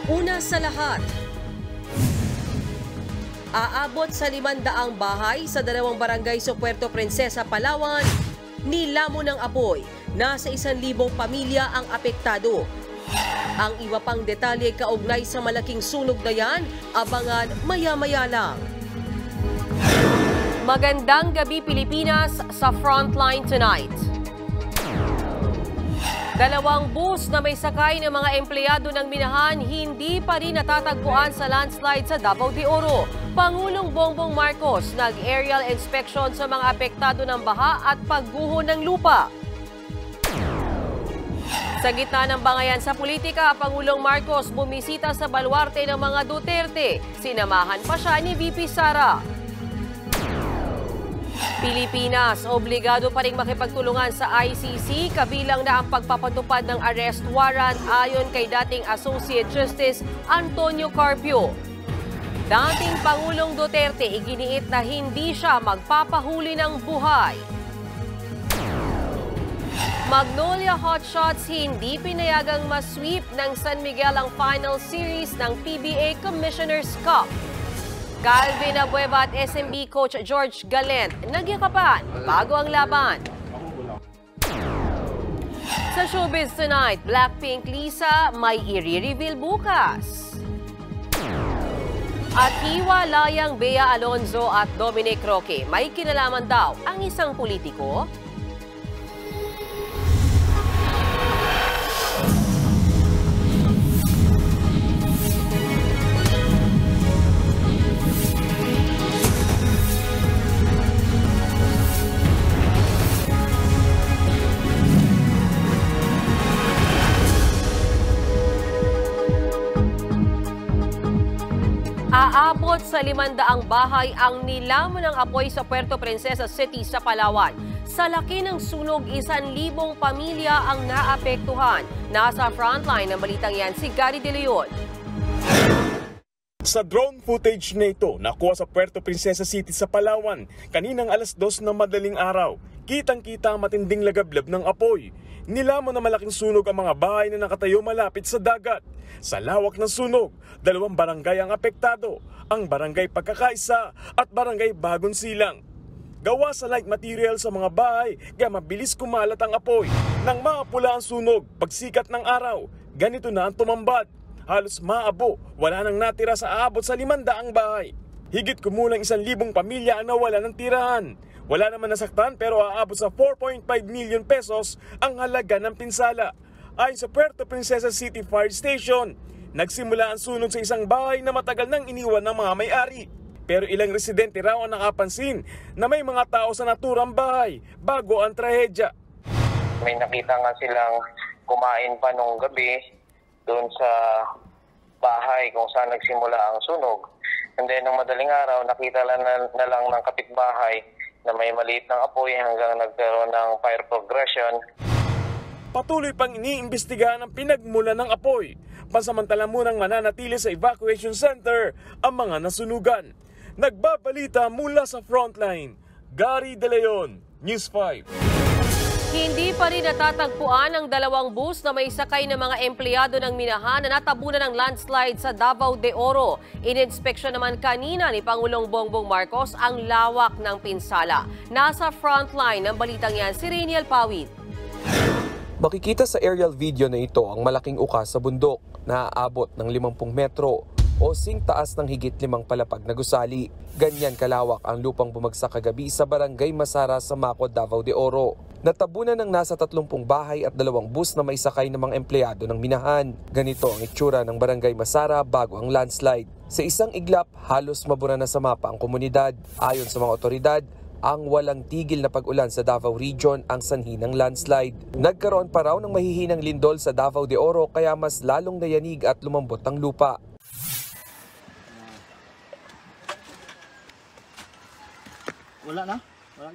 Una sa lahat, aabot sa 500 bahay sa 2 barangay sa Puerto Princesa, Palawan, nilamon ng apoy. Nasa 1,000 pamilya ang apektado. Ang iba pang detalye kaugnay sa malaking sunog na yan, abangan maya-maya lang. Magandang gabi Pilipinas sa Frontline tonight. 2 bus na may sakay ng mga empleyado ng Minahan hindi pa rin natatagpuan sa landslide sa Davao de Oro. Pangulong Bongbong Marcos nag-aerial inspection sa mga apektado ng baha at pagguho ng lupa. Sa gitna ng bangayan sa politika, Pangulong Marcos bumisita sa baluarte ng mga Duterte. Sinamahan pa siya ni VP Sara. Pilipinas, obligado pa ring makipagtulungan sa ICC, kabilang na ang pagpapatupad ng arrest warrant ayon kay dating Associate Justice Antonio Carpio. Dating Pangulong Duterte iginiit na hindi siya magpapahuli ng buhay. Magnolia Hotshots hindi pinayagang masweep ng San Miguel ang final series ng PBA Commissioner's Cup. Calvin Abueva at SMB coach George Galent nagyakapan bago ang laban. Sa showbiz tonight, Blackpink Lisa may i-reveal bukas. At hiwalayang Bea Alonzo at Dominic Roque, may kinalaman daw ang isang politiko. Aabot sa 500 bahay ang nilamon ng apoy sa Puerto Princesa City sa Palawan. Sa laki ng sunog, 1,000 pamilya ang naapektuhan. Nasa frontline ng balitang yan si Gary De Leon. Sa drone footage na ito, nakuha sa Puerto Princesa City sa Palawan, kaninang 2:00 ng madaling araw, kitang-kita ang matinding lagablab ng apoy. Nilamon na malaking sunog ang mga bahay na nakatayo malapit sa dagat. Sa lawak ng sunog, 2 barangay ang apektado, ang Barangay Pagkakaisa at Barangay Bagong Silang. Gawa sa light material sa mga bahay, kaya mabilis kumalat ang apoy. Nang maapula ang sunog, pagsikat ng araw, ganito na ang tumambad. Halos maabo, wala nang natira sa aabot sa 500 bahay. Higit kumulang 1,000 pamilya ang nawala ng tirahan. Wala naman nasaktan pero aabot sa 4.5 million pesos ang halaga ng pinsala. Ayon sa Puerto Princesa City Fire Station, nagsimula ang sunog sa isang bahay na matagal nang iniwan ng mga may-ari. Pero ilang residente raw ang nakapansin na may mga tao sa naturang bahay bago ang trahedya. May nakita nga silang kumain pa nung gabi doon sa bahay kung saan nagsimula ang sunog. And then nung madaling araw, nakita na lang ng kapitbahay na may maliit ng apoy hanggang nagkaroon ng fire progression. Patuloy pang iniimbestigahan ang pinagmulan ng apoy. Pansamantala munang mananatili sa evacuation center ang mga nasunugan. Nagbabalita mula sa frontline, Gary De Leon, News 5. Hindi pa rin natatagpuan ang 2 bus na may sakay ng mga empleyado ng Minahan na natabunan ng landslide sa Davao de Oro. Ininspeksyon naman kanina ni Pangulong Bongbong Marcos ang lawak ng pinsala. Nasa frontline ng balitang yan si Rainiel Pawid. Makikita sa aerial video na ito ang malaking ukas sa bundok na aabot ng 50 metro o sing taas ng higit 5 palapag na gusali. Ganyan kalawak ang lupang bumagsak kagabi sa Barangay Masara sa Maco, Davao de Oro. Natabunan ng nasa 30 bahay at 2 bus na may sakay ng mga empleyado ng Minahan. Ganito ang itsura ng Barangay Masara bago ang landslide. Sa isang iglap, halos mabura na sa mapa ang komunidad. Ayon sa mga otoridad, ang walang tigil na pag-ulan sa Davao Region ang sanhi ng landslide. Nagkaroon pa raw ng mahihinang lindol sa Davao de Oro kaya mas lalong nayanig at lumambot ang lupa. Wala na?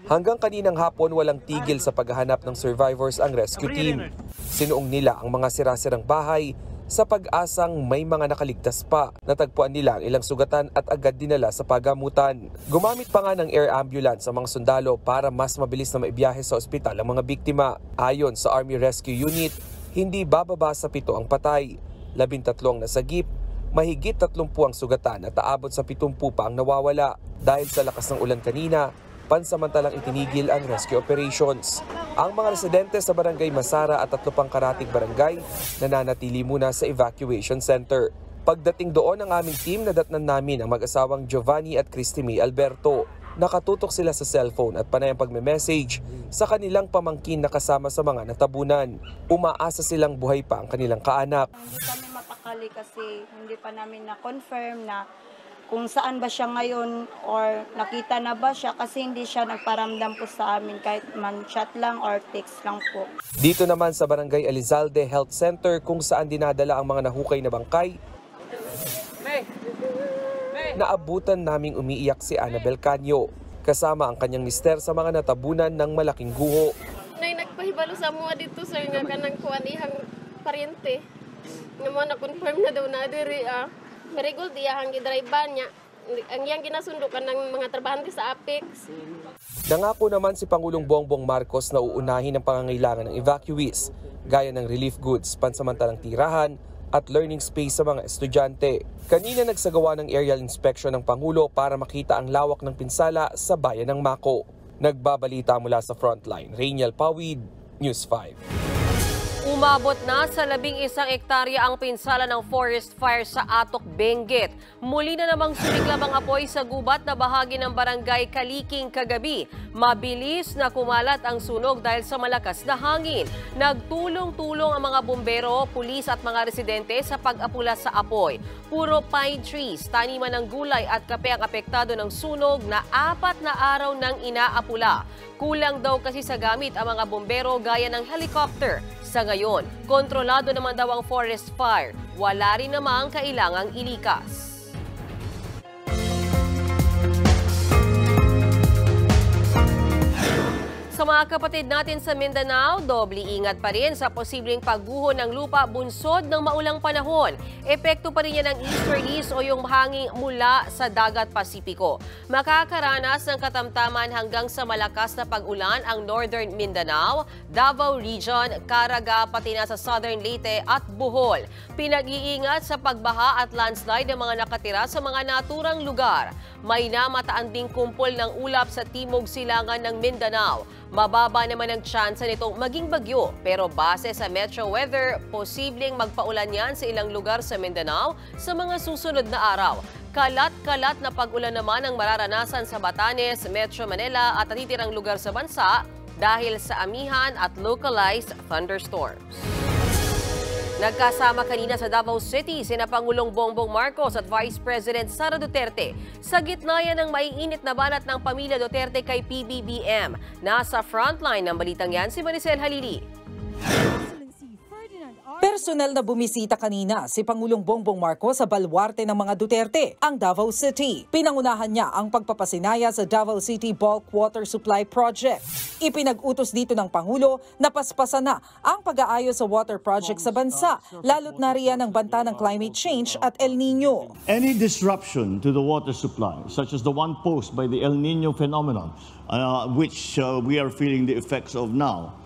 Hanggang kaninang hapon walang tigil sa paghahanap ng survivors ang rescue team. Sinuong nila ang mga sirasirang bahay sa pag-asang may mga nakaligtas pa. Natagpuan nila ang ilang sugatan at agad dinala sa pagamutan. Gumamit pa nga ng air ambulance ang mga sundalo para mas mabilis na maibiyahe sa ospital ang mga biktima. Ayon sa Army Rescue Unit, hindi bababa sa 7 ang patay. 13 ang nasagip, mahigit 30 ang sugatan at aabot sa 70 pa ang nawawala. Dahil sa lakas ng ulan kanina, pansamantalang itinigil ang rescue operations. Ang mga residente sa Barangay Masara at 3 pang karatig barangay nananatili muna sa evacuation center. Pagdating doon ng aming team, nadatnan namin ang mag-asawang Giovanni at Christy May Alberto. Nakatutok sila sa cellphone at panay ang pagme-message sa kanilang pamangkin na kasama sa mga natabunan. Umaasa silang buhay pa ang kanilang kaanak. Hindi kami mapakali kasi hindi pa namin na-confirm na kung saan ba siya ngayon or nakita na ba siya kasi hindi siya nagparamdam po sa amin kahit man chat lang or text lang po. Dito naman sa Barangay Elizalde Health Center kung saan dinadala ang mga nahukay na bangkay, naabutan naming umiiyak si Annabel Canyo, kasama ang kanyang mister sa mga natabunan ng malaking guho. Nay nagpahibalo sa mga dito sir nga kanang kuan ihang paryente. Nga mo na confirm na daw na diri Marigold iyang gidriban niya. Ang iyang ginasundukan ng mga trabahante sa Apex. Nangako naman si Pangulong Bongbong Marcos na uunahin ang pangangailangan ng evacuees, gaya ng relief goods, pansamantalang tirahan at learning space sa mga estudyante. Kanina nagsagawa ng aerial inspection ng Pangulo para makita ang lawak ng pinsala sa bayan ng Mako. Nagbabalita mula sa frontline, Rainiel Pawid, News 5. Umabot na sa 11 hektarya ang pinsala ng forest fire sa Atok, Benguet. Muli na namang sumiklab ang apoy sa gubat na bahagi ng barangay Kaliking kagabi. Mabilis na kumalat ang sunog dahil sa malakas na hangin. Nagtulong-tulong ang mga bumbero, pulis at mga residente sa pag-apula sa apoy. Puro pine trees, taniman ng gulay at kape ang apektado ng sunog na 4 na araw nang inaapula. Kulang daw kasi sa gamit ang mga bumbero gaya ng helicopter. Sa ngayon, kontrolado naman daw ang forest fire. Wala rin namang kailangang ilikas. Sa mga kapatid natin sa Mindanao, doble ingat pa rin sa posibleng pagguho ng lupa bunsod ng maulang panahon. Epekto pa rin yan ng easterlies o yung hangin mula sa dagat Pasipiko. Makakaranas ng katamtaman hanggang sa malakas na pag-ulan ang Northern Mindanao, Davao Region, Caraga, pati na sa Southern Leyte at Bohol. Pinag-iingat sa pagbaha at landslide ng mga nakatira sa mga naturang lugar. May namataan ding kumpol ng ulap sa timog silangan ng Mindanao. Mababa naman ang tsansa nitong maging bagyo, pero base sa Metro Weather, posibleng magpaulan yan sa ilang lugar sa Mindanao sa mga susunod na araw. Kalat-kalat na pag-ulan naman ang mararanasan sa Batanes, Metro Manila at natitirang lugar sa bansa dahil sa amihan at localized thunderstorms. Nagkasama kanina sa Davao City sina Pangulong Bongbong Marcos at Vice President Sara Duterte. Sa gitna yan ng maiinit na banat ng pamilya Duterte kay PBBM. Nasa frontline ng balitang yan si Maricel Halili. Personal na bumisita kanina si Pangulong Bongbong Marcos sa baluarte ng mga Duterte, ang Davao City. Pinangunahan niya ang pagpapasinaya sa Davao City Bulk Water Supply Project. Ipinag-utos dito ng Pangulo na paspasan na ang pag-aayos sa water project sa bansa, lalo't na riyan ang banta ng climate change at El Nino. Any disruption to the water supply, such as the one posed by the El Nino phenomenon, which we are feeling the effects of now,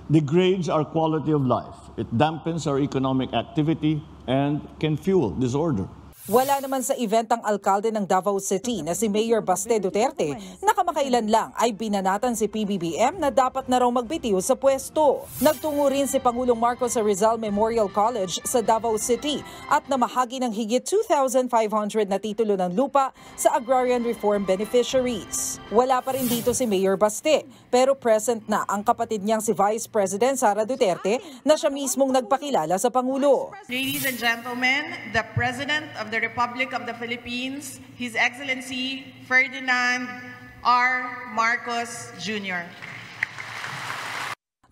degrades our quality of life. It dampens our economic activity and can fuel disorder. Wala naman sa event ang alkalde ng Davao City na si Mayor Baste Duterte na kamakailan lang ay binanatan si PBBM na dapat na raw magbitiw sa pwesto. Nagtungo rin si Pangulong Marcos sa Rizal Memorial College sa Davao City at namahagi ng higit 2,500 na titulo ng lupa sa agrarian reform beneficiaries. Wala pa rin dito si Mayor Baste pero present na ang kapatid niyang si Vice President Sara Duterte na siya mismong nagpakilala sa Pangulo. Ladies and gentlemen, the President of the Republic of the Philippines, His Excellency Ferdinand R. Marcos Jr.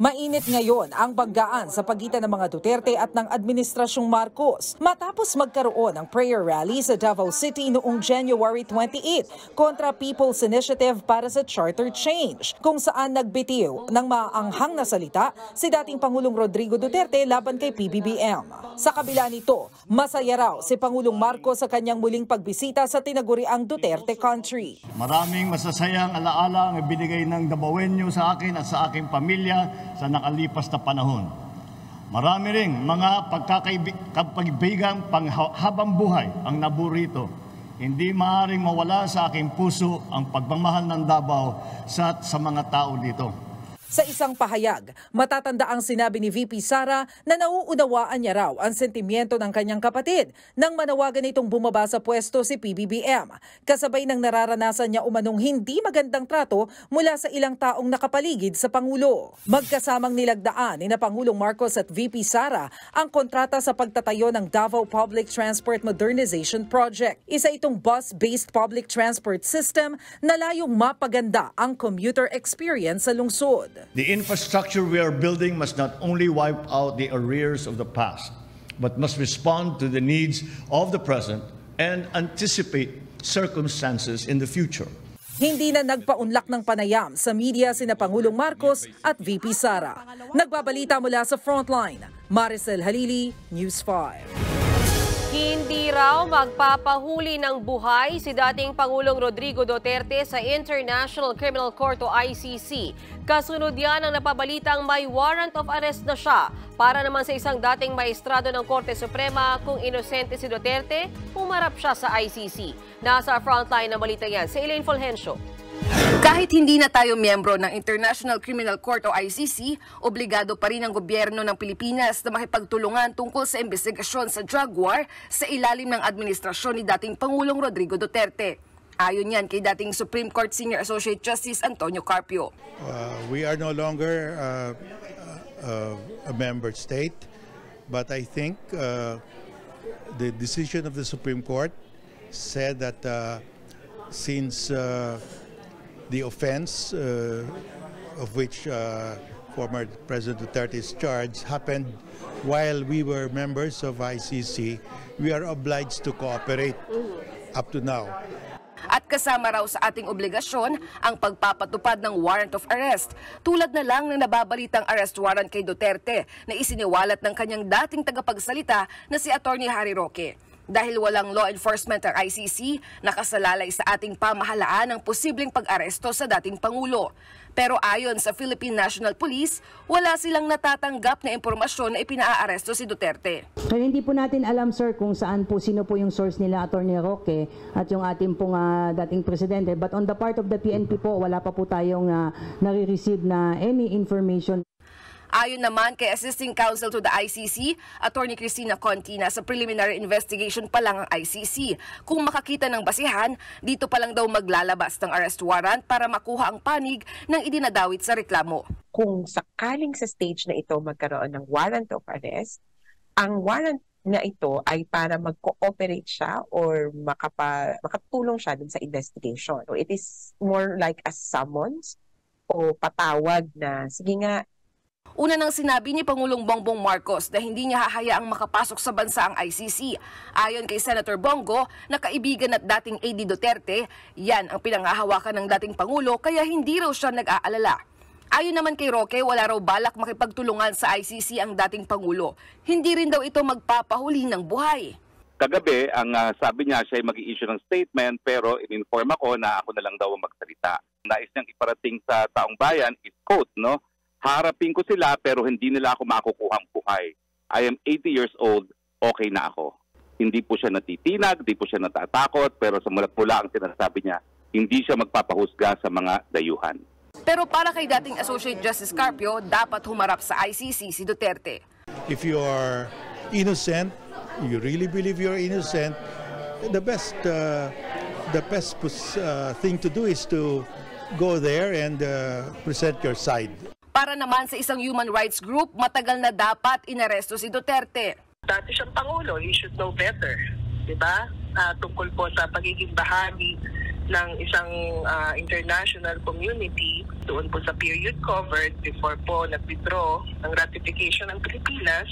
Mainit ngayon ang banggaan sa pagitan ng mga Duterte at ng Administrasyong Marcos matapos magkaroon ng prayer rally sa Davao City noong January 28 kontra People's Initiative para sa Charter Change, kung saan nagbitiw ng maanghang na salita si dating Pangulong Rodrigo Duterte laban kay PBBM. Sa kabila nito, masaya raw si Pangulong Marcos sa kanyang muling pagbisita sa tinaguriang Duterte Country. Maraming masasayang alaala ang ibinigay ng Davaoenyo sa akin at sa aking pamilya sa nakalipas na panahon. Marami ring mga pagkakaibigang panghabang buhay ang naburito. Hindi maaaring mawala sa aking puso ang pagmamahal ng Davao sa mga tao dito. Sa isang pahayag, matatanda ang sinabi ni VP Sara na nauunawaan niya raw ang sentimiento ng kanyang kapatid nang manawagan itong bumaba sa pwesto si PBBM. Kasabay ng nararanasan niya umanong hindi magandang trato mula sa ilang taong nakapaligid sa Pangulo. Magkasamang nilagdaan ni Pangulong Marcos at VP Sara ang kontrata sa pagtatayo ng Davao Public Transport Modernization Project. Isa itong bus-based public transport system na layong mapaganda ang commuter experience sa lungsod. The infrastructure we are building must not only wipe out the arrears of the past, but must respond to the needs of the present and anticipate circumstances in the future. Hindi na nagpaunlak ng panayam sa media sina Pangulong Marcos at VP Sara. Nagbabalita mula sa Frontline, Maricel Halili, News 5. Hindi raw magpapahuli ng buhay si dating Pangulong Rodrigo Duterte sa International Criminal Court o ICC. Kasunod yan ang napabalitang may warrant of arrest na siya para naman sa isang dating maestrado ng Korte Suprema kung inosente si Duterte, humarap siya sa ICC. Nasa frontline ng balita yan si Elaine Fulgencio. Kahit hindi na tayo miyembro ng International Criminal Court o ICC, obligado pa rin ang gobyerno ng Pilipinas na makipagtulungan tungkol sa investigasyon sa drug war sa ilalim ng administrasyon ni dating Pangulong Rodrigo Duterte. Ayon yan kay dating Supreme Court Senior Associate Justice Antonio Carpio. We are no longer a member state, but I think the decision of the Supreme Court said that since the offense of which former President Duterte is charged happened while we were members of ICC, we are obliged to cooperate up to now. At kasama raw sa ating obligasyon ang pagpapatupad ng warrant of arrest, tulad na lang ng nababalitang arrest warrant kay Duterte na isiniwalat ng kanyang dating tagapagsalita na si Attorney Harry Roque. Dahil walang law enforcement ang ICC, nakasalalay sa ating pamahalaan ang posibleng pag-aresto sa dating Pangulo. Pero ayon sa Philippine National Police, wala silang natatanggap na impormasyon na ipinaaresto si Duterte. Kaya hindi po natin alam, sir, kung sino po yung source nila, Attorney Roque, at yung ating pong dating presidente. But on the part of the PNP po, wala pa po tayong nare-receive na any information. Ayon naman kay Assisting Counsel to the ICC, Attorney Cristina Conti, sa preliminary investigation pa lang ang ICC. Kung makakita ng basihan, dito pa lang daw maglalabas ng arrest warrant para makuha ang panig ng idinadawit sa reklamo. Kung sakaling sa stage na ito magkaroon ng warrant of arrest, ang warrant na ito ay para mag-cooperate siya or makatulong siya dun sa investigation. So it is more like a summons o patawag na, sige nga, una nang sinabi ni Pangulong Bongbong Marcos na hindi niya hahayaang makapasok sa bansa ang ICC. Ayon kay Senator Bongo, na kaibigan at dating AD Duterte, yan ang pinangahawakan ng dating Pangulo kaya hindi raw siya nag-aalala. Ayon naman kay Roque, wala raw balak makipagtulungan sa ICC ang dating Pangulo. Hindi rin daw ito magpapahuli ng buhay. Kagabi, ang sabi niya siya ay mag-i-issue ng statement pero in-inform ako na ako na lang daw ang magsalita. Nais niyang iparating sa taong bayan is quote, no? Harapin ko sila pero hindi nila ako makukuhang buhay. I am 80 years old, okay na ako. Hindi po siya natitinag, hindi po siya natatakot, pero sa mulat-mula ang sinasabi niya, hindi siya magpapahusga sa mga dayuhan. Pero para kay dating Associate Justice Carpio, dapat humarap sa ICC si Duterte. If you are innocent, you really believe you are innocent, the best thing to do is to go there and present your side. Para naman sa isang human rights group, matagal na dapat inaresto si Duterte. Dati siyang Pangulo, he should know better, di ba? Tungkol po sa pagiging bahagi ng isang international community doon po sa period covered before po nag-withdraw ng ratification ng Pilipinas,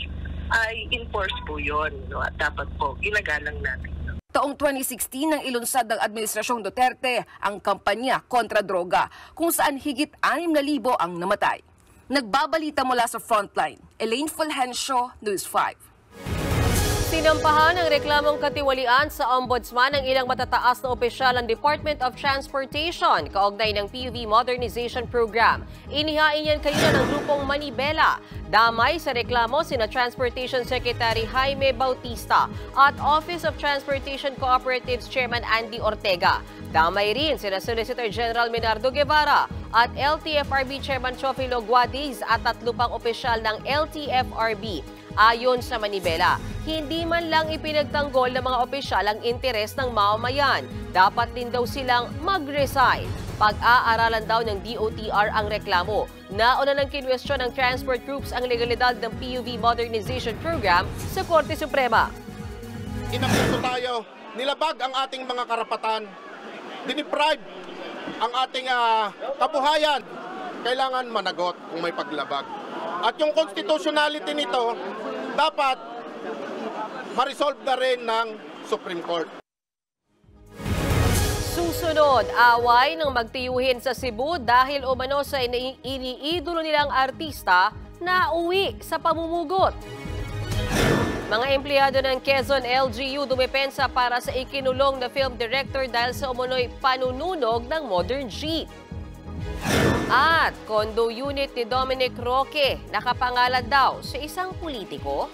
ay enforce po yun. No? At dapat po ginagalang natin. Taong 2016 nang ilunsad ng Administrasyong Duterte ang kampanya kontra droga kung saan higit 6,000 ang namatay. Nagbabalita mula sa Frontline, Elaine Fulgencio, News 5. Sinampahan ng reklamong katiwalian sa ombudsman ng ilang matataas na opisyal ng Department of Transportation kaugnay ng PUV Modernization Program. Inihain yan kanina ng grupong Manibela. Damay sa reklamo sina Transportation Secretary Jaime Bautista at Office of Transportation Cooperatives Chairman Andy Ortega. Damay rin sina Solicitor General Menardo Guevara at LTFRB Chairman Chofilo Guadiz at 3 pang opisyal ng LTFRB. Ayon sa Manibela, hindi man lang ipinagtanggol ng mga opisyal ang interes ng mamamayan. Dapat din daw silang mag-resign. Pag-aaralan daw ng DOTR ang reklamo. Nauna ng kinwestiyon ng transport groups ang legalidad ng PUV Modernization Program sa Korte Suprema. Inabuso tayo, nilabag ang ating mga karapatan, diniprive ang ating kabuhayan. Kailangan managot kung may paglabag. At yung constitutionality nito, dapat ma-resolve na rin ng Supreme Court. Susunod, away ng magtiyuhin sa Cebu dahil umano sa iniidolo nilang artista na uwi sa pamumugot. Mga empleyado ng Quezon LGU dumepensa para sa ikinulong na film director dahil sa umano'y panununog ng modern jeep. At condo unit ni Dominic Roque nakapangalan daw sa isang politiko.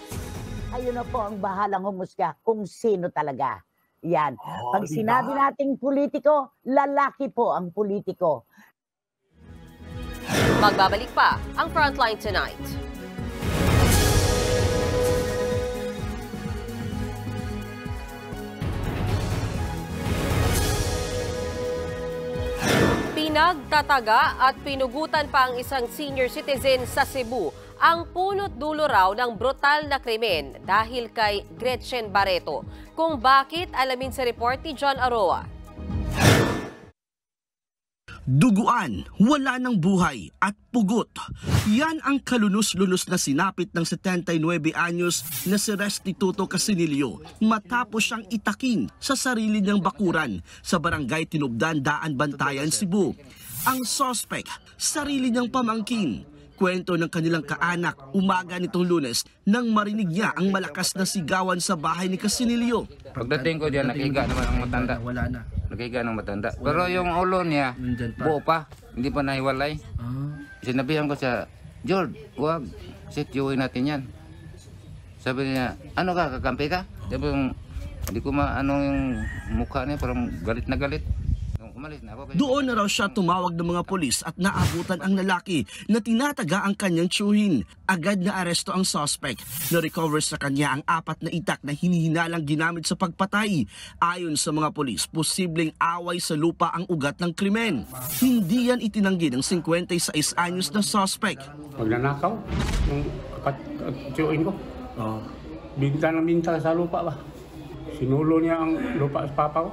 Ayun na po ang bahalang humusga kung sino talaga. Yan. Pag sinabi nating politiko, lalaki po ang politiko. Magbabalik pa ang Frontline Tonight. Pinagtataga at pinugutan pa ang isang senior citizen sa Cebu ang punot dulo raw ng brutal na krimen dahil kay Gretchen Barreto. Kung bakit, alamin sa report ni John Aroa. Duguan, wala ng buhay at pugot. Yan ang kalunos-lunos na sinapit ng 79 anyos na si Restituto Casinilio matapos siyang itakin sa sarili niyang bakuran sa barangay Tinubdan, Daan, Bantayan, Cebu. Ang suspect, sarili niyang pamangkin. Kwento ng kanilang kaanak umaga nitong Lunes nang marinig niya ang malakas na sigawan sa bahay ni Casinilio. Pagdating ko diyan, nakiga naman ang matanda. Wala na. Nakiga ng matanda. Pero yung ulo niya, buo pa. Hindi pa nahiwalay. Sinabihan ko siya, George, huwag. Sityuhin natin yan. Sabi niya, ano ka, kakampi ka? Sabi, hindi ko maano yung mukha niya, parang galit na galit. Doon na raw siya tumawag ng mga polis at naabutan ang lalaki na tinataga ang kanyang tiyuhin. Agad na aresto ang suspect. Na-recover sa kanya ang 4 na itak na hinihinalang ginamit sa pagpatay. Ayon sa mga polis, posibleng away sa lupa ang ugat ng krimen. Hindi yan itinanggi ng 56 anyos na suspect. Magnanakaw ng tiyuhin ko. Binta ng binta sa lupa ba? Sinulo niya ang lupa sa papa ko.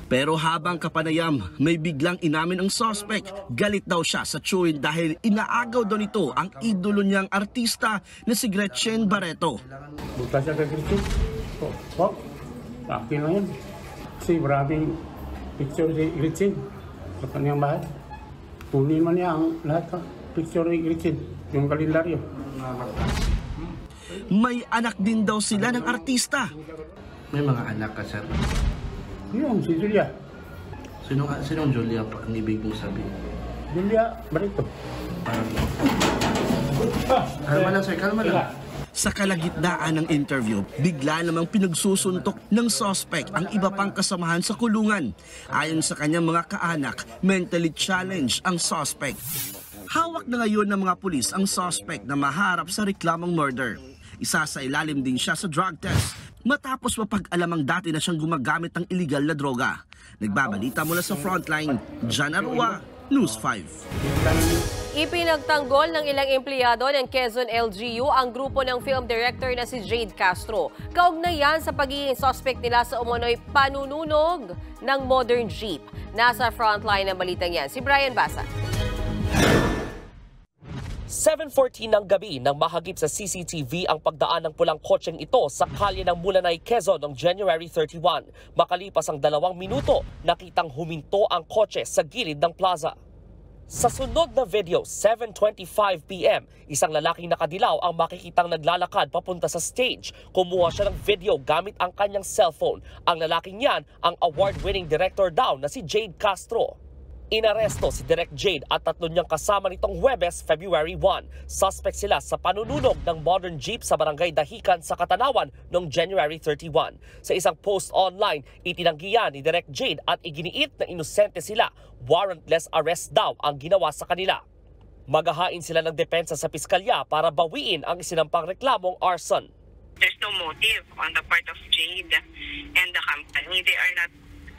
Pero habang kapanayam, may biglang inamin ang suspect. Galit daw siya sa tiyuhin dahil inaagaw daw nito ang idolo niyang artista na si Gretchen Barreto. Buta siya kay Gretchen. Oh, akin lang yan. Kasi maraming picture si Gretchen sa kanyang bahay. Tunin man niya ang lahat ng picture ni Gretchen, yung kalendaryo. May anak din daw sila ng artista. May mga anak ka, sir? Yun, si Julia. Sinong Julia pa ang ibig mong sabihin? Julia Barreto. Kalma lang, sir. Kalma lang. Sa kalagitnaan ng interview, bigla namang pinagsusuntok ng suspect ang iba pang kasamahan sa kulungan. Ayon sa kanyang mga kaanak, mentally challenged ang suspect. Hawak na ngayon ng mga pulis ang suspect na maharap sa reklamong murder. Isa sa ilalim din siya sa drug test matapos mapag-alamang dati na siyang gumagamit ng illegal na droga. Nagbabalita mula sa Frontline, John Arua, News 5. Ipinagtanggol ng ilang empleyado ng Quezon LGU ang grupo ng film director na si Jade Castro. Kaugnayan sa pagiging suspect nila sa umano'y panununog ng modern jeep. Nasa Frontline ng balitang yan, si Brian Basa. 7:14 ng gabi nang mahagip sa CCTV ang pagdaan ng pulang kotseng ito sa kalye ng Mulanay, Quezon noong January 31. Makalipas ang 2 minuto, nakitang huminto ang kotse sa gilid ng plaza. Sa sunod na video, 7:25 p.m., isang lalaking nakadilaw ang makikitang naglalakad papunta sa stage. Kumuha siya ng video gamit ang kanyang cellphone. Ang lalaking yan, ang award-winning director daw na si Jade Castro. Inaresto si Direk Jade at 3 niyang kasama nitong Huwebes, February 1. Suspect sila sa panununog ng modern jeep sa barangay Dahican sa Katanawan noong January 31. Sa isang post online, itinanggihan ni Direk Jade at iginiit na inosente sila. Warrantless arrest daw ang ginawa sa kanila. Maghahain sila ng depensa sa piskalya para bawiin ang isinampang reklamong arson. There's no motive on the part of Jade and the company. They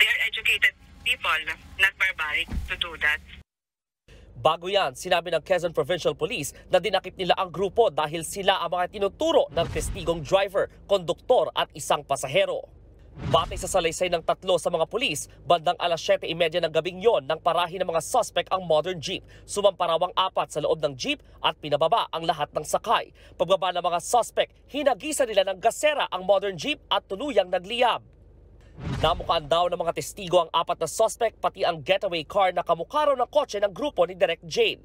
are educated people, not barbaric to do that. Bago yan, sinabi ng Quezon Provincial Police na dinakip nila ang grupo dahil sila ang mga tinuturo ng testigong driver, konduktor at isang pasahero. Batay sa salaysay ng 3 sa mga pulis, bandang alas 7:30 ng gabing yon nang parahin ng mga suspect ang modern jeep. Sumamparawang 4 sa loob ng jeep at pinababa ang lahat ng sakay. Pagbaba ng mga suspect, hinagisa nila ng gasera ang modern jeep at tuluyang nagliyab. Namukaan daw ng mga testigo ang 4 na suspect pati ang getaway car na kamukha raw ng kotse ng grupo ni Direk Jade.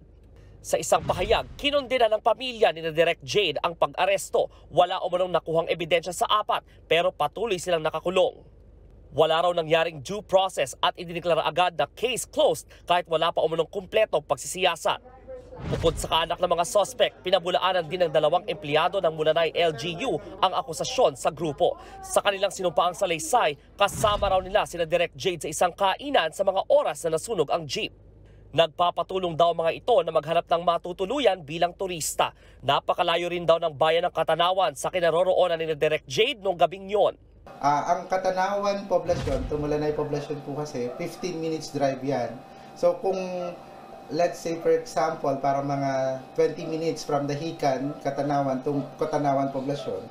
Sa isang pahayag, kinundina ng pamilya ni Direk Jade ang pag-aresto. Wala umanong nakuhang ebidensya sa 4 pero patuloy silang nakakulong. Wala raw nangyaring due process at idineklara agad na case closed kahit wala pa umanong kumpletong pagsisiyasat. Bukod sa kaanak ng mga suspect, pinabulaanan din ng 2 empleyado ng Mulanay LGU ang akusasyon sa grupo. Sa kanilang sinumpaang salaysay, kasama raw nila sina Direk Jade sa isang kainan sa mga oras na nasunog ang jeep. Nagpapatulong daw mga ito na maghanap ng matutuluyan bilang turista. Napakalayo rin daw ng bayan ng Katanawan sa kinaroroonan ni Direk Jade noong gabing yon. Ang Katanawan poblasyon, Mulanay poblasyon po kasi, 15 minutes drive yan. So kung let's say for example, para mga 20 minutes from Dahican, Katanawan, to Katanawan poblasyon,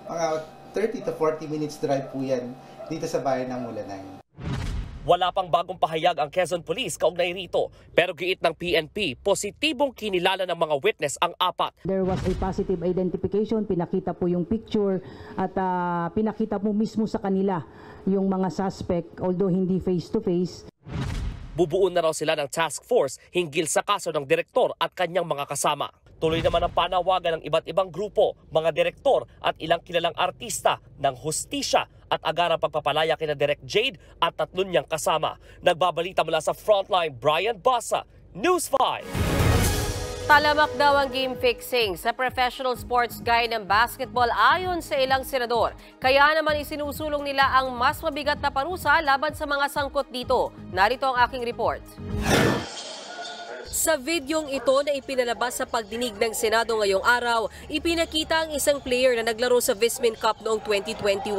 mga 30 to 40 minutes drive po yan dito sa bayan ng Mulanay. Wala pang bagong pahayag ang Quezon Police kaugnay rito, pero giit ng PNP, positibong kinilala ng mga witness ang 4. There was a positive identification, pinakita po yung picture at pinakita po mismo sa kanila yung mga suspect, although hindi face-to-face. Bubuon na raw sila ng task force hinggil sa kaso ng direktor at kanyang mga kasama. Tuloy naman ang panawagan ng iba't ibang grupo, mga direktor at ilang kilalang artista ng hustisya at agarang pagpapalaya kina Direk Jade at 3 niyang kasama. Nagbabalita mula sa Frontline, Brian Basa, News 5. Talamak daw ang game fixing sa professional sports gaya ng basketball ayon sa ilang senador. Kaya naman isinusulong nila ang mas mabigat na parusa laban sa mga sangkot dito. Narito ang aking report. Sa videong ito na ipinalabas sa pagdinig ng Senado ngayong araw, ipinakita ang isang player na naglaro sa Vismin Cup noong 2021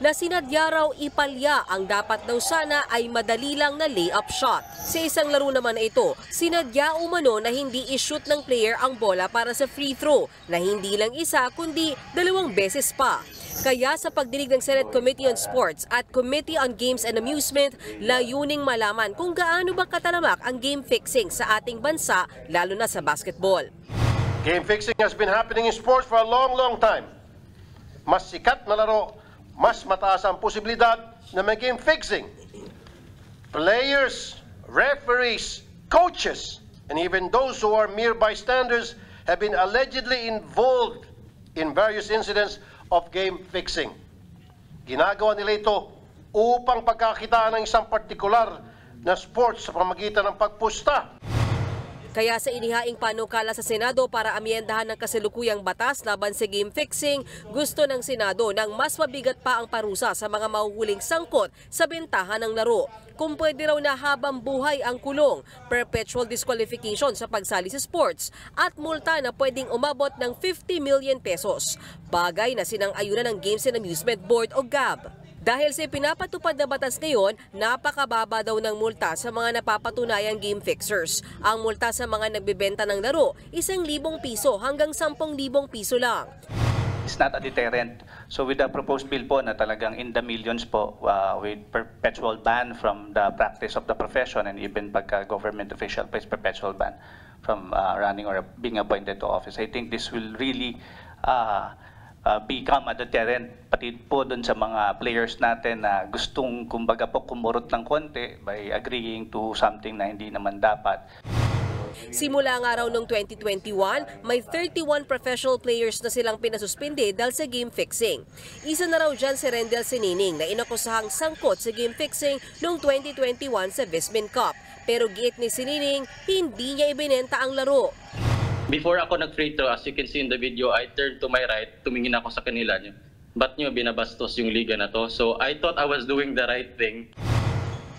na sinadya raw ipalya ang dapat daw sana ay madali lang na lay-up shot. Sa isang laro naman na ito, sinadya umano na hindi i-shoot ng player ang bola para sa free throw na hindi lang isa kundi 2 beses pa. Kaya sa pagdinig ng Senate Committee on Sports at Committee on Games and Amusement, layuning malaman kung gaano ba katalamak ang game fixing sa ating bansa, lalo na sa basketball. Game fixing has been happening in sports for a long time. Mas sikat na laro, mas mataas ang posibilidad na may game fixing. Players, referees, coaches, and even those who are mere bystanders have been allegedly involved in various incidents of game fixing. Ginagawa nila ito upang pagkakitaan ng isang partikular na sports sa pamamagitan ng pagpusta. Kaya sa inihaing panukala sa Senado para amyendahan ng kasalukuyang batas laban sa game fixing, gusto ng Senado ng mas mabigat pa ang parusa sa mga mahuhuling sangkot sa bentahan ng laro. Kung pwede raw na habang buhay ang kulong, perpetual disqualification sa pagsali sa sports, at multa na pwedeng umabot ng 50 million pesos. Bagay na sinang-ayunan ng Games and Amusement Board o GAB. Dahil sa pinapatupad na batas ngayon, napakababa daw ng multa sa mga napapatunayang game fixers. Ang multa sa mga nagbebenta ng laro, 1,000 piso hanggang 10,000 piso lang. It's not a deterrent. So with the proposed bill po na talagang in the millions po with perpetual ban from the practice of the profession, and even pagka government official place perpetual ban from running or being appointed to office. I think this will really become a deterrent pati po doon sa mga players natin na gustong kumbaga po kumurot ng konti by agreeing to something na hindi naman dapat. Simula nga raw noong 2021, may 31 professional players na silang pinasuspindi dahil sa game fixing. Isa na raw dyan si Rendel Sinining na inakusahang sangkot sa game fixing noong 2021 sa Vismin Cup. Pero giit ni Sinining, hindi niya ibinenta ang laro. Before ako nag-free throw, as you can see in the video, I turned to my right, tumingin ako sa kanila niyo. Ba't niyo binabastos yung liga na to? So I thought I was doing the right thing.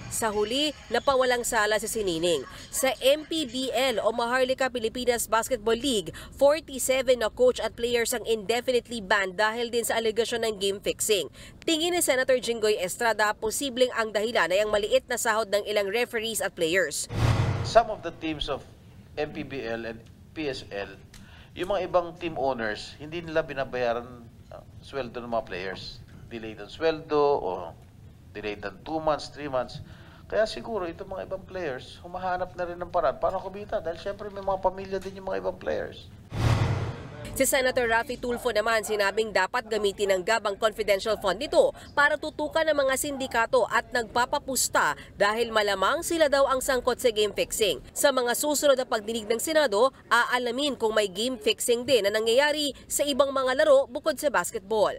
Sa huli, napawalang sala si Sinining. Sa MPBL o Maharlika Pilipinas Basketball League, 47 na coach at players ang indefinitely banned dahil din sa alegasyon ng game fixing. Tingin ni Senator Jinggoy Estrada, posibleng ang dahilan ay ang maliit na sahod ng ilang referees at players. Some of the teams of MPBL and PSL, yung mga ibang team owners, hindi nila binabayaran sweldo ng mga players. Delayed ang sweldo o delayed ang 2 months, 3 months. Kaya siguro itong mga ibang players, humahanap na rin ng paraan paano kumita dahil syempre may mga pamilya din yung mga ibang players. Si Senator Raffy Tulfo naman sinabing dapat gamitin ang GAB ang confidential fund nito para tutukan ng mga sindikato at nagpapapusta dahil malamang sila daw ang sangkot sa game fixing. Sa mga susunod na pagdinig ng Senado, aalamin kung may game fixing din na nangyayari sa ibang mga laro bukod sa basketball.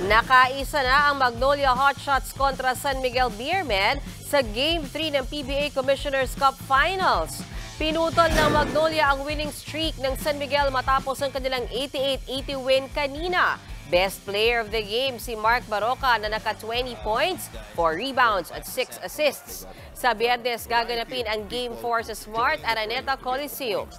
Nakaisa na ang Magnolia Hotshots kontra San Miguel Beermen sa Game 3 ng PBA Commissioner's Cup Finals. Pinutol ng Magnolia ang winning streak ng San Miguel matapos ang kanilang 88-80 win kanina. Best player of the game si Mark Baroca na naka 20 points, 4 rebounds at 6 assists. Sa Biyernes gaganapin ang Game 4 sa Smart Araneta Coliseo.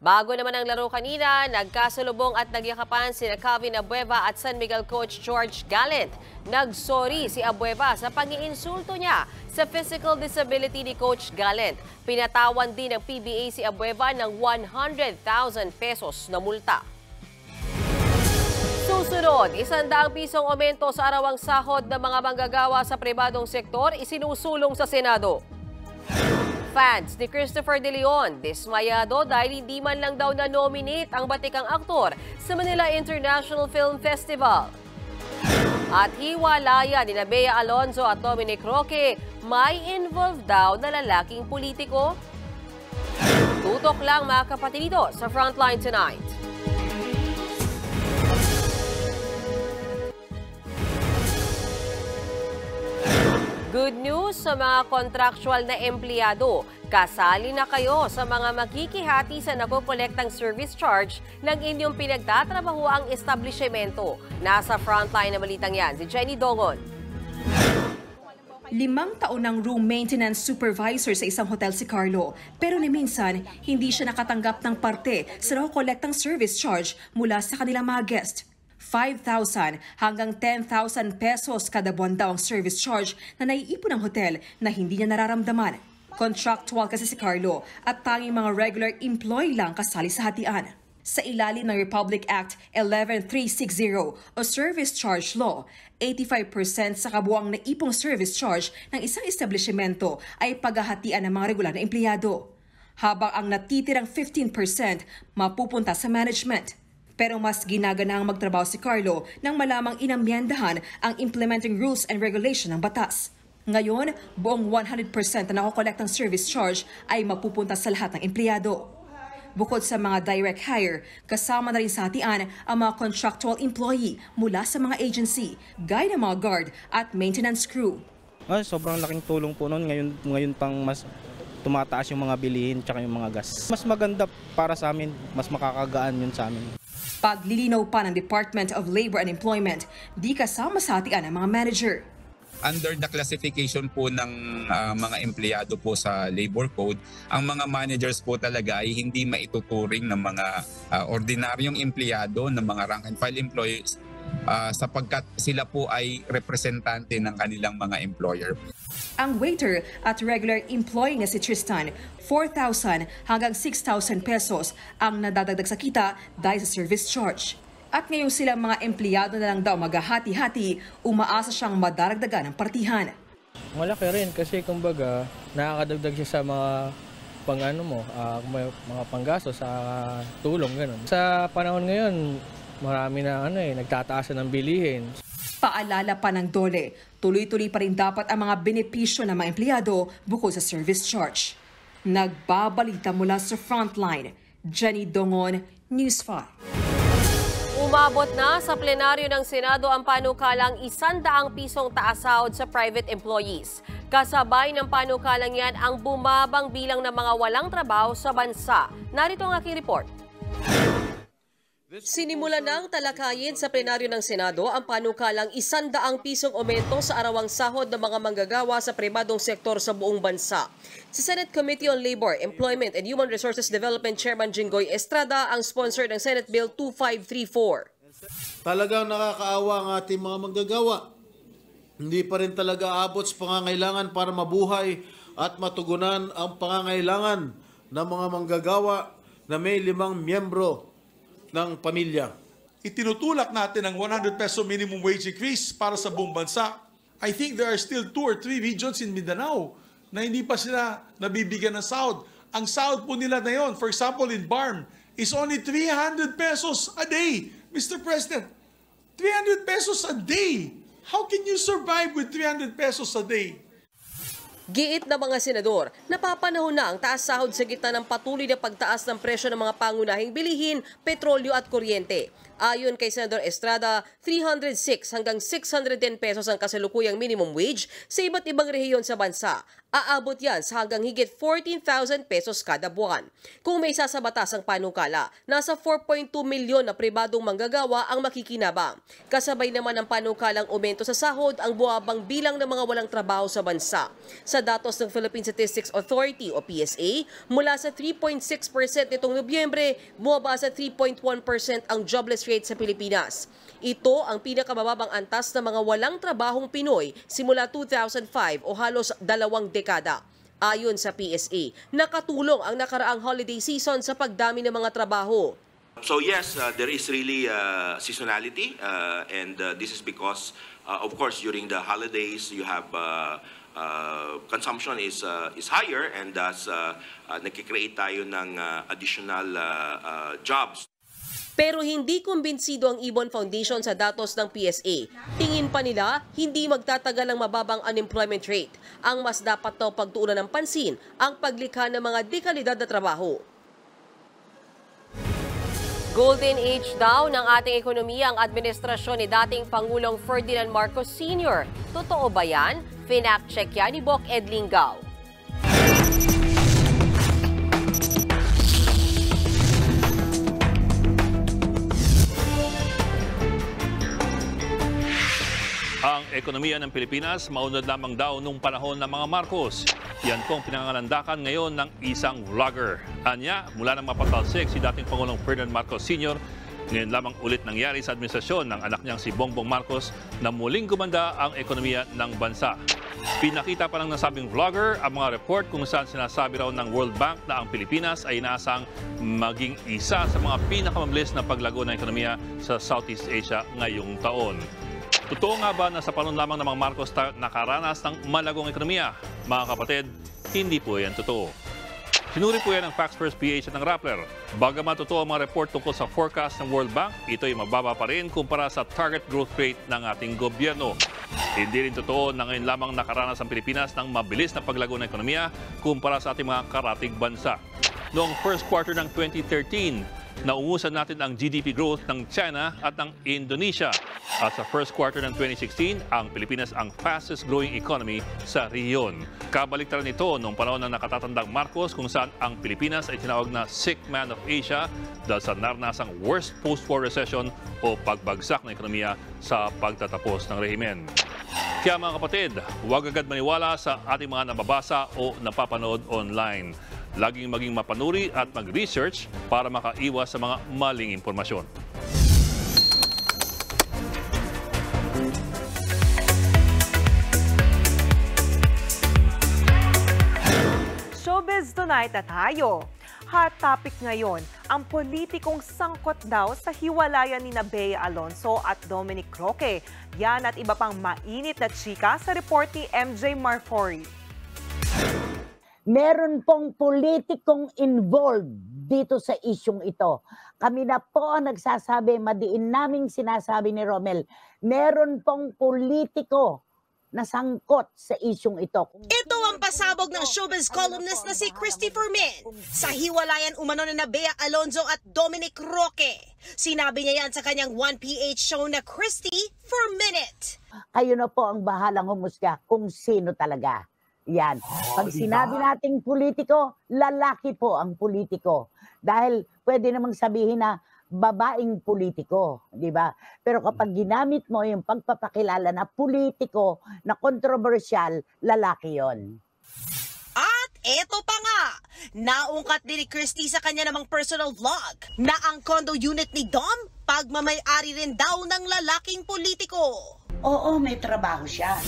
Bago naman ang laro kanina, nagkasalubong at nagyakapan sina Calvin Abueva at San Miguel coach George Gallant. Nagsorry si Abueva sa pag-iinsulto niya sa physical disability ni Coach Gallant. Pinatawan din ng PBA si Abueva ng 100,000 pesos na multa. Susunod, 100 pisong aumento sa arawang sahod ng mga manggagawa sa pribadong sektor isinusulong sa Senado. Fans ni Christopher De Leon, dismayado dahil hindi man lang daw na-nominate ang batikang aktor sa Manila International Film Festival. At hiwalaya ni Bea Alonzo at Dominic Roque, may involved daw na lalaking politiko? Tutok lang mga kapatid dito sa Frontline Tonight. Good news sa mga contractual na empleyado. Kasali na kayo sa mga makikihati sa nakokolektang service charge ng inyong pinagtatrabahoang establishmento. Nasa frontline na balitang yan, si Jenny Dongon. 5 taon ng room maintenance supervisor sa isang hotel si Carlo. Pero ni minsan, hindi siya nakatanggap ng parte sa nakokolektang service charge mula sa kanilang mga guest. 5,000 hanggang 10,000 pesos kada buwan daw ang service charge na naiipon ng hotel na hindi niya nararamdaman. Contractual kasi si Carlo at tanging mga regular employee lang kasali sa hatian. Sa ilalim ng Republic Act 11360 o Service Charge Law, 85% sa kabuuang naipong service charge ng isang establishmento ay paghahatian ng mga regular na empleyado. Habang ang natitirang 15% mapupunta sa management. Pero mas ginaganahang magtrabaho si Carlo nang malamang inamyendahan ang implementing rules and regulation ng batas. Ngayon, buong 100% na nakokolektang service charge ay mapupunta sa lahat ng empleyado. Bukod sa mga direct hire, kasama na rin sa hatian ang mga contractual employee mula sa mga agency, gaya ng mga guard at maintenance crew. Sobrang laking tulong po noon. Ngayon pang mas tumataas yung mga bilihin at yung mga gas. Mas maganda para sa amin, mas makakagaan yun sa amin. Paglilinaw pa ng Department of Labor and Employment, di kasama sa hatian ang mga manager. Under the classification po ng mga empleyado po sa Labor Code, ang mga managers po talaga ay hindi maituturing ng mga ordinaryong empleyado, ng mga rank and file employees sapagkat sila po ay representante ng kanilang mga employer. Ang waiter at regular employee na si Tristan, 4,000 hanggang 6,000 pesos ang nadadagdag sa kita dahil sa service charge. At ngayong silang mga empleyado na lang daw maghahati-hati, umaasa siyang madaragdagan ng partihan. Malaki rin kasi kumbaga nakakadagdag siya sa mga mga panggasto sa tulong ganun. Sa panahon ngayon, marami na nagtataasan ng bilihin. Paalala pa ng DOLE, tuloy-tuloy pa rin dapat ang mga benepisyo ng mga empleyado bukod sa service charge. Nagbabalita mula sa Frontline, Jenny Dongon, News 5. Umabot na sa plenaryo ng Senado ang panukalang 100 pisong taas sahod sa private employees. Kasabay ng panukalang yan ang bumabang bilang ng mga walang trabaho sa bansa. Narito ang aking report. Sinimulan ng talakayin sa plenaryo ng Senado ang panukalang 100 pisong aumento sa arawang sahod ng mga manggagawa sa pribadong sektor sa buong bansa. Si Senate Committee on Labor, Employment and Human Resources Development Chairman Jinggoy Estrada ang sponsor ng Senate Bill 2534. Talagang nakakaawa ang ating mga manggagawa. Hindi pa rin talaga abot sa pangangailangan para mabuhay at matugunan ang pangangailangan ng mga manggagawa na may 5 miyembro ng pamilya. Itinutulak natin ang 100 peso minimum wage increase para sa buong bansa. I think there are still 2 or 3 regions in Mindanao na hindi pa sila nabibigyan ng sahod. Ang sahod po nila na yon, for example in BARM, is only 300 pesos a day. Mr. President, 300 pesos a day. How can you survive with 300 pesos a day? Giit ng mga senador, napapanahon na ang taas sahod sa gitna ng patuloy na pagtaas ng presyo ng mga pangunahing bilihin, petrolyo at kuryente. Ayon kay Senador Estrada, 306 hanggang 610 pesos ang kasalukuyang minimum wage sa iba't ibang rehiyon sa bansa. Aabot yan sa hanggang higit 14,000 pesos kada buwan. Kung may sasabatas ang panukala, nasa 4.2 milyon na pribadong manggagawa ang makikinabang. Kasabay naman ng panukalang aumento sa sahod ang buwabang bilang ng mga walang trabaho sa bansa. Sa datos ng Philippine Statistics Authority o PSA, mula sa 3.6% nitong Nobyembre, bumaba sa 3.1% ang jobless rate sa Pilipinas. Ito ang pinakamababang antas ng mga walang trabahong Pinoy simula 2005 o halos 2 dekada. Ayon sa PSA, nakatulong ang nakaraang holiday season sa pagdami ng mga trabaho. So yes, there is really seasonality and this is because of course during the holidays you have consumption is higher and thus nagki-create tayo ng additional jobs. Pero hindi kumbinsido ang Ibon Foundation sa datos ng PSA. Tingin pa nila, hindi magtatagal ang mababang unemployment rate. Ang mas dapat daw pagtuunan ng pansin ang paglikha ng mga dekalidad na trabaho. Golden age daw ng ating ekonomiya ang administrasyon ni dating Pangulong Ferdinand Marcos Sr. Totoo ba yan? Finact check yan ni Bok Ed Lingao. Ang ekonomiya ng Pilipinas maunlad lamang daw nung panahon ng mga Marcos. Yan pong pinangangalandakan ngayon ng isang vlogger. Anya, mula nang mapatalsik si dating Pangulong Ferdinand Marcos Sr., ngayon lamang ulit nangyari sa administrasyon ng anak niyang si Bongbong Marcos na muling gumanda ang ekonomiya ng bansa. Pinakita pa ng nasabing vlogger ang mga report kung saan sinasabi raw ng World Bank na ang Pilipinas ay inaasang maging isa sa mga pinakamabilis na paglago ng ekonomiya sa Southeast Asia ngayong taon. Totoo nga ba na sa panahon lamang ng mga Marcos nakaranas ng malagong ekonomiya? Mga kapatid, hindi po yan totoo. Sinuri po yan ng Facts First PH at ng Rappler. Bagaman totoo ang mga report tungkol sa forecast ng World Bank, ito ay mababa pa rin kumpara sa target growth rate ng ating gobyerno. Hindi rin totoo na ngayon lamang nakaranas ang Pilipinas ng mabilis na paglago ng ekonomiya kumpara sa ating mga karatig bansa. Noong first quarter ng 2013, naungusan natin ang GDP growth ng China at ng Indonesia. At sa first quarter ng 2016, ang Pilipinas ang fastest growing economy sa rehiyon. Kabaliktaran nito noong panahon ng nakatatandang Marcos kung saan ang Pilipinas ay tinawag na sick man of Asia dahil sa naranasang worst post-war recession o pagbagsak ng ekonomiya sa pagtatapos ng rehimen. Kaya mga kapatid, huwag agad maniwala sa ating mga nababasa o napapanood online. Laging maging mapanuri at mag-research para makaiwas sa mga maling impormasyon. Showbiz Tonight na tayo. Hot topic ngayon, ang politikong sangkot daw sa hiwalayan ni Bea Alonzo at Dominic Roque. Yan at iba pang mainit na chika sa report ni MJ Marfori. Meron pong politikong involved dito sa isyong ito. Kami na po ang nagsasabi, madiin naming sinasabi ni Romel, meron pong politiko na sangkot sa isyong ito. Ito ang pasabog ng showbiz columnist na si Christy Fermin sa hiwalayan umano na Bea Alonzo at Dominic Roque. Sinabi niya yan sa kanyang 1PH show na Christy for Minute. Kayo na po ang bahalang humusga kung sino talaga. Yan. Pag sinabi nating politiko, lalaki po ang politiko. Dahil pwede namang sabihin na babaeng politiko, di ba? Pero kapag ginamit mo yung pagpapakilala na politiko na kontrobersyal, lalaki yon. At eto pa nga, naungkat din ni Christy sa kanya namang personal vlog na ang condo unit ni Dom pagmamay-ari rin daw ng lalaking politiko. Oo, may trabaho siya.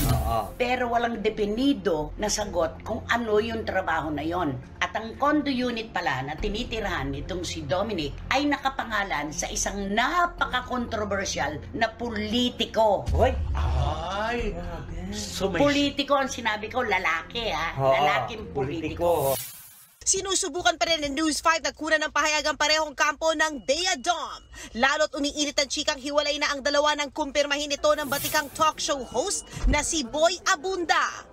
Pero walang definido na sagot kung ano yung trabaho na yon. At ang condo unit pala na tinitirahan nitong si Dominic ay nakapangalan sa isang napaka-controversial na politiko. Hoy! Ay! So politiko ang sinabi ko, lalaki ha. Lalaking politiko. Sinusubukan pa rin ng News 5 na kunan ng pahayagang parehong kampo ng Bea Dom. Lalo't umiinit ang chikang hiwalay na ang dalawa nang kumpirmahin ito ng batikang talk show host na si Boy Abunda.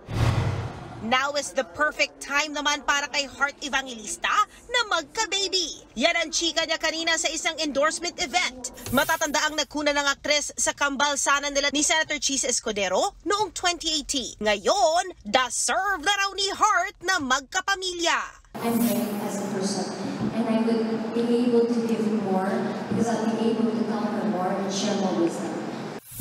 Now is the perfect time naman para kay Heart Evangelista na magka-baby. Yan ang chika niya kanina sa isang endorsement event. Matatanda ang nagkuna ng aktres sa kambalsanan nila ni Senator Chis Escudero noong 2018. Ngayon, deserve na raw ni Heart na magkapamilya. I'm ready as a person, and I would be able to give more because I'll be able to tell her more and share more wisdom.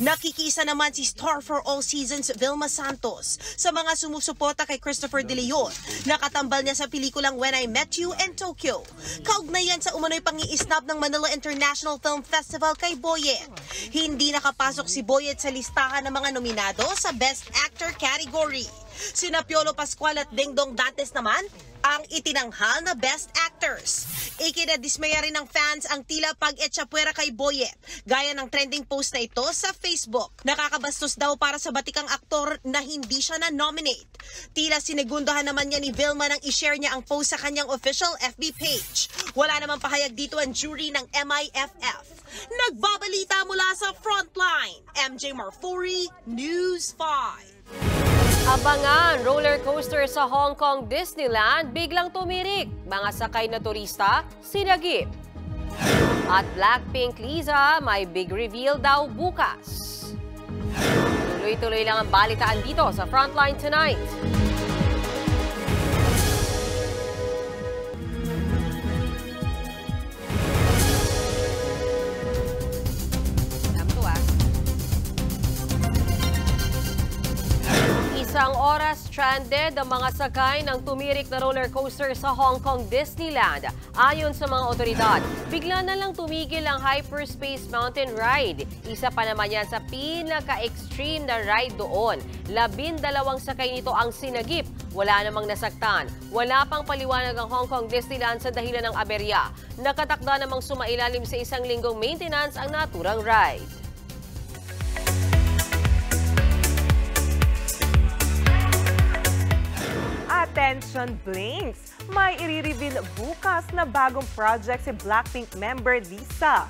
Nakikisa naman si Star for All Seasons Vilma Santos sa mga sumusuporta kay Christopher De Leon. Nakatambal niya sa pelikulang When I Met You in Tokyo. Kaugnayan sa umano'y pangi-snub ng Manila International Film Festival kay Boyet. Hindi nakapasok si Boyet sa listahan ng mga nominado sa Best Actor category. Sina Piolo Pascual at Dingdong Dantes naman ang itinanghal na Best Actors. Ikinadismaya rin ng fans ang tila pag-etsapuera kay Boyet, gaya ng trending post na ito sa Facebook. Nakakabastos daw para sa batikang aktor na hindi siya na-nominate. Tila sinigundohan naman niya ni Vilma nang i-share niya ang post sa kanyang official FB page. Wala namang pahayag dito ang jury ng MIFF. Nagbabalita mula sa Frontline, MJ Marfuri, News 5. Abangan, roller coaster sa Hong Kong Disneyland biglang tumirik. Mga sakay na turista, sinagip. At Blackpink Liza, may big reveal daw bukas. Tuloy-tuloy lang ang balitaan dito sa Frontline Tonight. Isang oras stranded ang mga sakay ng tumirik na roller coaster sa Hong Kong Disneyland. Ayon sa mga otoridad, bigla na lang tumigil ang Hyperspace Mountain Ride. Isa pa naman yan sa pinaka-extreme na ride doon. 12 sakay nito ang sinagip. Wala namang nasaktan. Wala pang paliwanag ang Hong Kong Disneyland sa dahilan ng aberya. Nakatakda namang sumailalim sa isang linggong maintenance ang naturang ride. Attention Blinks! May i-reveal bukas na bagong project si Blackpink member Lisa.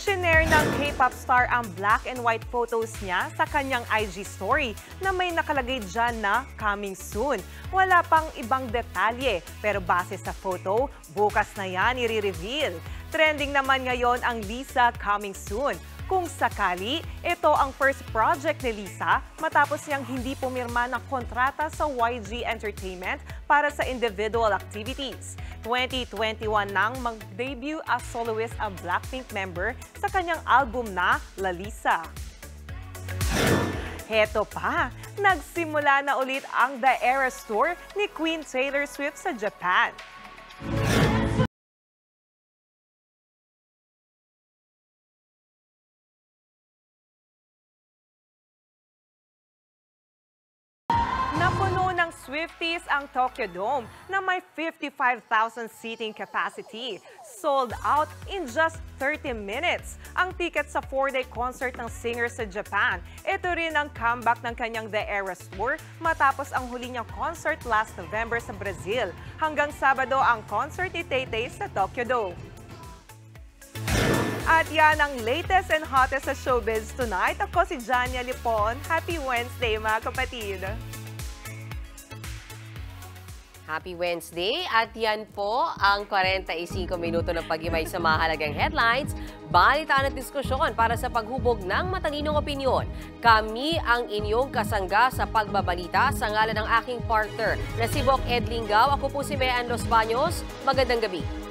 Shinare ng K-pop star ang black and white photos niya sa kanyang IG story na may nakalagay dyan na coming soon. Wala pang ibang detalye pero base sa photo, bukas na yan i-reveal. Trending naman ngayon ang Lisa coming soon. Kung sakali, ito ang first project ni Lisa matapos niyang hindi pumirma ng kontrata sa YG Entertainment para sa individual activities. 2021 nang mag-debut as soloist ang Blackpink member sa kanyang album na La Lisa. Heto pa, nagsimula na ulit ang The Eras Tour ni Queen Taylor Swift sa Japan. Napuno ng Swifties ang Tokyo Dome na may 55,000 seating capacity. Sold out in just 30 minutes ang ticket sa 4-day concert ng singer sa Japan. Ito rin ang comeback ng kanyang The Eras Tour matapos ang huli niyang concert last November sa Brazil. Hanggang Sabado ang concert ni Tay-Tay sa Tokyo Dome. At yan ang latest and hottest sa showbiz tonight. Ako si Jania Lipon. Happy Wednesday mga kapatid! Happy Wednesday at yan po ang 45 minuto ng pagimay sa mahalagang headlines, balitaan at diskusyon para sa paghubog ng matalinong opinyon. Kami ang inyong kasangga sa pagbabalita sa ngalan ng aking partner na si Bok Ed Lingaw. Ako po si Mean Los Baños. Magandang gabi.